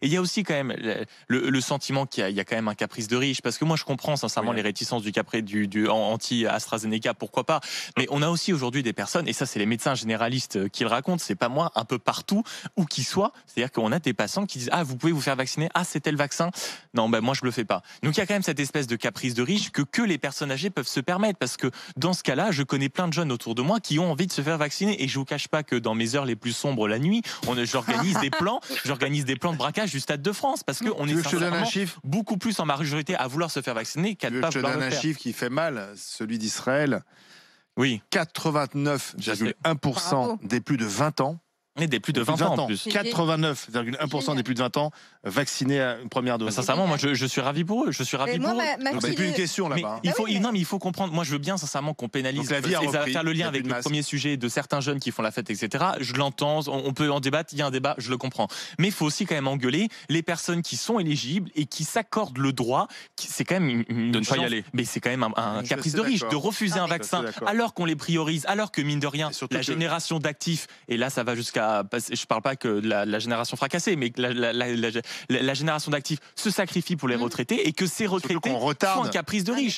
Et il y a aussi quand même le sentiment qu'il y a quand même un caprice de riche, parce que moi je comprends sincèrement Oui. les réticences du anti-AstraZeneca, pourquoi pas. Mais on a aussi aujourd'hui des personnes, et ça c'est les médecins généralistes qui le racontent, c'est pas moi, un peu partout, où qu'ils soient. C'est-à-dire qu'on a des patients qui disent: ah, vous pouvez vous faire vacciner, ah, c'est tel vaccin. Non, ben moi je le fais pas. Donc il y a quand même cette espèce de caprice de riche que les personnes âgées peuvent se permettre, parce que dans ce cas-là, je connais plein de jeunes autour de moi qui ont envie de se faire vacciner, et je vous cache pas que dans mes heures les plus sombres la nuit, j'organise des plans de braquage du Stade de France, parce qu'on Tu est veux que je te donne un sincèrement chiffre? beaucoup plus en majorité à vouloir se faire vacciner qu'à Tu ne veux pas que je te vouloir donne le un faire. chiffre qui fait mal, celui d'Israël. Oui, je sais. 89,1% Bravo. des plus de 20 ans. Et des plus de 20 ans en plus. 89,1% des plus de 20 ans vaccinés à une première Mais dose. sincèrement, moi je suis ravi pour eux. Je suis ravi Et moi, pour eux. ma Donc c'est fille plus une de- question Mais là-bas. hein. il faut, oui, mais- non, mais il faut comprendre. Moi, je veux bien sincèrement qu'on pénalise. Donc la vie a et ça va repris, faire le il y lien a avec plus de le masque. premier sujet de certains jeunes qui font la fête, etc. Je l'entends. On peut en débattre. Il y a un débat. Je le comprends. Mais il faut aussi quand même engueuler les personnes qui sont éligibles et qui s'accordent le droit. C'est quand même De ne pas y chance. aller. Mais c'est quand même un Je suis caprice assez de riche de d'accord. refuser Non, un mais- vaccin Je suis d'accord. alors qu'on les priorise, alors que mine de rien, Et surtout la que- génération d'actifs. Et là, ça va jusqu'à. Je parle pas que de la génération fracassée, mais que la génération d'actifs se sacrifie pour les retraités, et que ces retraités qu'on font retarde. un caprice de riche.